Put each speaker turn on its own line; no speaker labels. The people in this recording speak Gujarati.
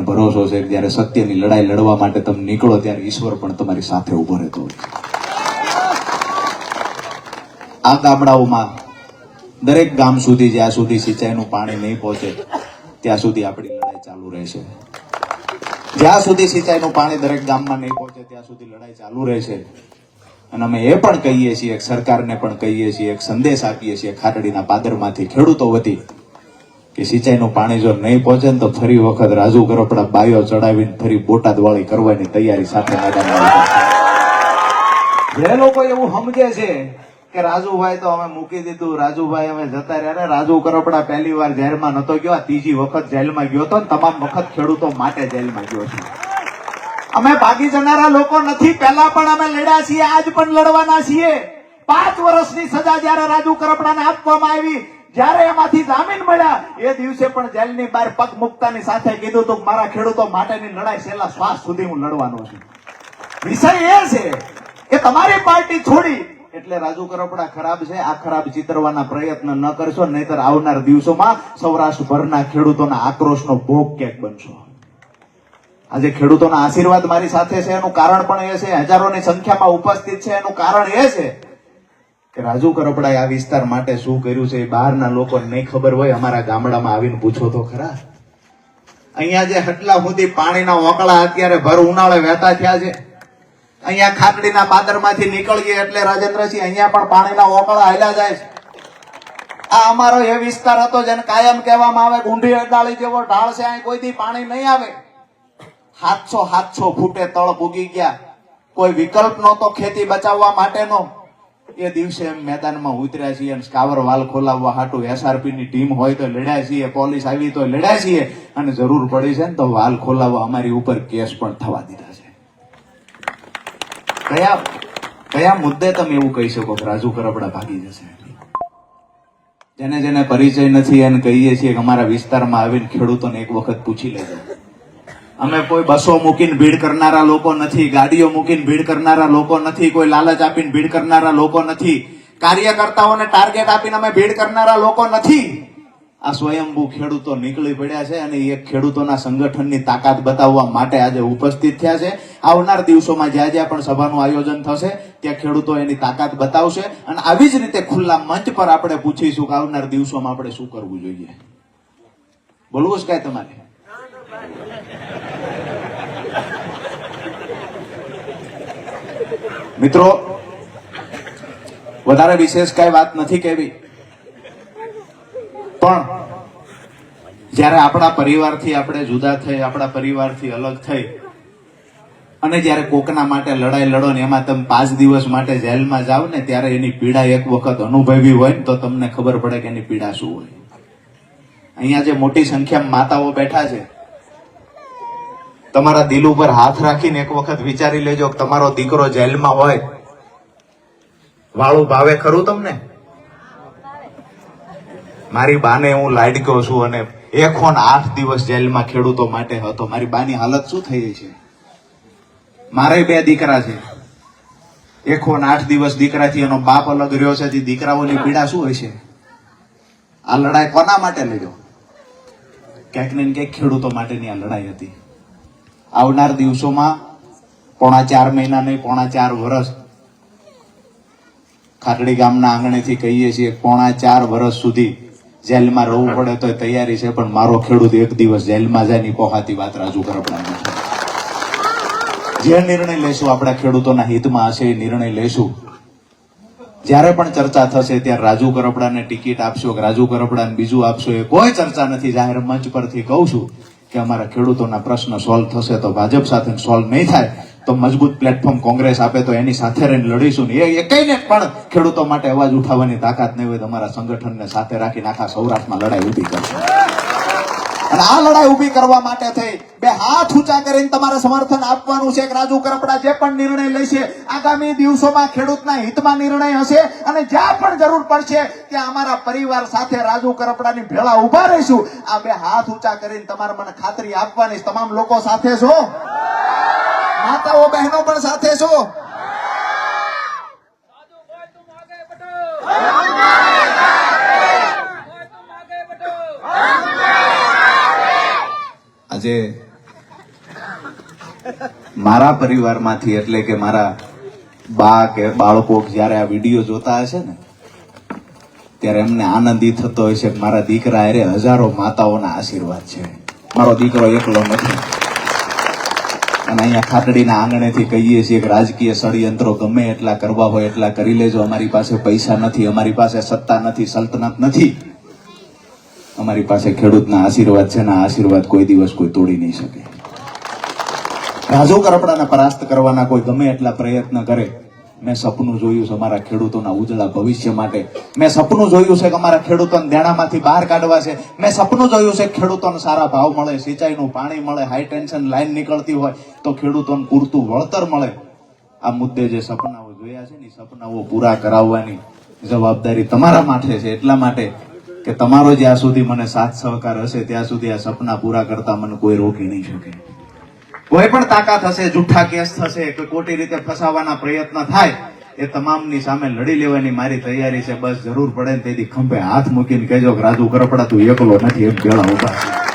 ભરોસો છે કે જ્યારે સત્યની લડાઈ લડવા માટે તમે નીકળો ત્યારે ઈશ્વર પણ તમારી સાથે ઉભો રહેતો હોય છે. આ ગામડાઓમાં દરેક ગામ સુધી જ્યાં સુધી સિંચાઈનું પાણી નહીં પહોંચે ત્યાં સુધી આપણી લડાઈ ચાલુ રહેશે. જ્યાં સુધી સિંચાઈનું પાણી દરેક ગામમાં નહીં પહોંચે ત્યાં સુધી લડાઈ ચાલુ રહેશે. અને અમે એ પણ કહીએ છીએ, સરકારને પણ કહીએ છીએ, એક સંદેશ આપીએ છીએ ખાટડીના પાદરમાંથી ખેડૂતો વતી કે સિંચાઈનું પાણી જો નહીં પહોંચે ને તો ફરી વખત રાજુ કરપડા બાયો ચડાવીને ફરી બોટાદ વાળી કરવાની તૈયારી સાથે મેદાનમાં. જે લોકો એવું સમજે છે કે રાજુભાઈ તો અમે મૂકી દીધું, રાજુભાઈ અમે જતા રહ્યા, રાજુ કરપડા પહેલી વાર જેલમાં નતો ગયો, ત્રીજી વખત જેલમાં ગયો હતો, તમામ વખત ખેડૂતો માટે જેલમાં ગયો છે. અમે ભાગી જનારા લોકો નથી, પહેલા પણ અમે લડ્યા છીએ, આજ પણ લડવાના છીએ. 5 વર્ષની સજા જયારે રાજુ કરપડાને આપવામાં આવી, જયારે એમાંથી જામીન મળ્યા એ દિવસે પણ જેલની બહાર પગ મુકતાની સાથે કીધું હતું મારા ખેડૂતો માટેની લડાઈ છેલ્લા શ્વાસ સુધી હું લડવાનો છું. વિષય એ છે કે તમારી પાર્ટી છોડી એટલે રાજુ કરપડા ખરાબ છે, આ ખરાબ ચિતરવાના પ્રયત્ન ન કરશો, નહીતર આવનાર દિવસોમાં સૌરાષ્ટ્રભરના ખેડૂતોના આક્રોશનો ભોગ ક્યાંક બનશો. આજે ખેડૂતોના આશીર્વાદ મારી સાથે છે, એનું કારણ પણ એ છે, હજારોની સંખ્યામાં ઉપસ્થિત છે, એનું કારણ એ છે કે રાજુ કરપડાએ આ વિસ્તાર માટે શું કર્યું છે એ બહારના લોકોને નહીં ખબર હોય. અમારા ગામડામાં આવીને પૂછો તો ખરા. અહીંયા જે હટલા સુધી પાણીના ઓકળા અત્યારે ભર ઉનાળે વહેતા થયા છે, અહીંયા ખાટડીના પાદરમાંથી નીકળીએ એટલે રાજેન્દ્રસિંહ અહીંયા પણ પાણીના ઓકળા હાલ્યા જાય છે. આ અમારો એ વિસ્તાર હતો જેને કાયમ કહેવામાં આવે ગુંડી અડાળી જેવો ઢાળ છે, અહીં કોઈથી પાણી નહીં આવે. 700 ફૂટે તળ પૂગી ગયા, કોઈ વિકલ્પ નહોતો ખેતી બચાવવા માટેનો. એ દિવસે એમ મેદાનમાં ઉતર્યા છીએ અને સ્કાવર વાલ ખોલાવવા હાટુ એસઆરપી ની ટીમ હોય તો લડ્યા છીએ, પોલીસ આવી તો લડ્યા છીએ, અને જરૂર પડી છે ને તો વાલ ખોલાવવા અમારી ઉપર કેસ પણ થવા દીધા છે. કયા મુદ્દે તમે એવું કહી શકો કે રાજુ કરપડા ભાગી જશે? જેને જેને પરિચય નથી એને કહીએ છીએ કે અમારા વિસ્તારમાં આવીને ખેડૂતોને એક વખત પૂછી લેજો. અમે કોઈ બસો મૂકીને ભીડ કરનારા લોકો નથી, ગાડીઓ મૂકીને ભીડ કરનારા લોકો નથી, કોઈ લાલચ આપીને ભીડ કરનારા લોકો નથી, કાર્યકર્તાઓને ટાર્ગેટ આપીને અમે ભીડ કરનારા લોકો નથી. આ સ્વયંભૂ ખેડૂતો નીકળી પડ્યા છે અને એ ખેડૂતોના સંગઠનની તાકાત બતાવવા માટે આજે ઉપસ્થિત થયા છે. આવનાર દિવસોમાં જ્યાં જ્યાં પણ સભાનું આયોજન થશે ત્યાં ખેડૂતો એની તાકાત બતાવશે અને આવી જ રીતે ખુલ્લા મંચ પર આપણે પૂછીશું કે આવનાર દિવસોમાં આપણે શું કરવું જોઈએ. બોલવું છે કાંઈ તમારે? મિત્રો, વધારે વિશેષ કઈ વાત નથી કહેવી, પણ જ્યારે આપણા પરિવારથી આપણે જુદા થઈ, આપણા પરિવારથી અલગ થઈ અને જ્યારે કોકના માટે લડાઈ લડો ને એમાં તમે 5 દિવસ માટે જેલમાં જાઓ ને ત્યારે એની પીડા એક વખત અનુભવી હોય ને તો તમને ખબર પડે કે એની પીડા શું હોય. અહીંયા જે મોટી સંખ્યામાં માતાઓ બેઠા છે, તમારા દિલ ઉપર હાથ રાખીને એક વખત વિચારી લેજો કે તમારો દીકરો જેલમાં હોય, વાળું ભાવે ખરું તમને? મારી બાને હું લાડક્યો છું અને 108 દિવસ જેલમાં ખેડૂતો માટે હતો. મારી બાની હાલત શું થઈ છે? મારે 2 દીકરા છે, 108 દિવસ દીકરાથી એનો બાપ અલગ રહ્યો છે. દીકરાઓની પીડા શું હશે? આ લડાઈ કોના માટે લડ્યો? ક્યાંક ને ક્યાંક ખેડૂતો માટેની આ લડાઈ હતી. આવનાર દિવસોમાં 4.5 મહિના નહીં, 4.5 વર્ષ ખાટડી ગામના આંગણેથી કહીએ છીએ 4.5 વર્ષ સુધી જેલમાં રહેવું પડે તો તૈયારી છે, પણ મારો ખેડૂત એક દિવસ જેલમાં જાય ની કોહાતી વાત રાજુ કરપડાની છે. જે નિર્ણય લેશું આપણા ખેડૂતોના હિતમાં હશે એ નિર્ણય લેશું. જ્યારે પણ ચર્ચા થશે ત્યારે રાજુ કરપડાને ટિકિટ આપશો કે રાજુ કરપડાને બીજું આપશો એ કોઈ ચર્ચા નથી. જાહેર મંચ પરથી કહું છું કે અમારા ખેડૂતોના પ્રશ્ન સોલ્વ થશે તો ભાજપ સાથે સોલ્વ નહીં થાય તો મજબૂત પ્લેટફોર્મ કોંગ્રેસ આપે તો એની સાથે રહીને લડીશું. એ કઈને પણ ખેડૂતો માટે અવાજ ઉઠાવવાની તાકાત નહીં હોય તો અમારા સંગઠનને સાથે રાખીને આખા સૌરાષ્ટ્રમાં લડાઈ ઊભી કરશું. અને આ લડાઈ ઊભી કરવા માટે થઈ 2 હાથ ઊંચા કરીને તમારે સમર્થન આપવાનું છે કે રાજુ કરપડા જે પણ નિર્ણય લેશે આગામી દિવસોમાં ખેડૂતના હિતમાં નિર્ણય હશે અને જ્યાં પણ જરૂર પડશે ત્યાં અમારા પરિવાર સાથે રાજુ કરપડાની ભેળા ઉભા રહીશું. આ 2 હાથ ઊંચા કરીને તમારે મને ખાતરી આપવાની, તમામ લોકો સાથે છો, માતાઓ બહેનો પણ સાથે છો. આજે મારા પરિવારમાંથી એટલે કે મારા બા કે બાળકો જ્યારે આ વિડીયો જોતા હશે ને ત્યારે એમને આનંદ ઈ થતો હશે કે મારા દીકરા અરે હજારો માતાઓના આશીર્વાદ છે, મારો દીકરો એકલો નથી. અને અહીંયા ખાટડીના આંગણેથી કહીએ છીએ કે રાજકીય ષડયંત્રો ગમે એટલા કરવા હોય એટલા કરી લેજો, અમારી પાસે પૈસા નથી, અમારી પાસે સત્તા નથી, સલ્તનત નથી, અમારી પાસે ખેડૂતના આશીર્વાદ છે ને આ આશીર્વાદ કોઈ દિવસ કોઈ તોડી નહીં શકે. રાજુ કરપડાને પરાસ્ત કરવાના કોઈ ગમે એટલા પ્રયત્ન કરે, મેં સપનું જોયું છે અમારા ખેડૂતોના ઉજળા ભવિષ્ય માટે, મેં સપનું જોયું છે કે અમારા ખેડૂતોને દેણામાંથી બહાર કાઢવા છે, મેં સપનું જોયું છે કે ખેડૂતોને સારા ભાવ મળે, સિંચાઈનું પાણી મળે, હાઈ ટેન્શન લાઈન નીકળતી હોય તો ખેડૂતોને પૂરતું વળતર મળે. આ મુદ્દે જે સપનાઓ જોયા છે ને સપનાઓ પૂરા કરાવવાની જવાબદારી તમારા માટે છે. એટલા માટે કે તમારો જ્યાં સુધી મને સાથ સહકાર હશે ત્યાં સુધી આ સપના પૂરા કરતા મને કોઈ રોકી નહીં શકે. કોઈ પણ તાકાત હશે, જૂઠા કેસ થશે કે ખોટી રીતે ફસાવાના પ્રયત્ન થાય, એ તમામની સામે લડી લેવાની મારી તૈયારી છે. બસ જરૂર પડે ને તેથી ખંભે હાથ મૂકીને કહેજો કે રાજુ કરપડા તું એકલો નથી, એમ ભેળા ઉભા છે.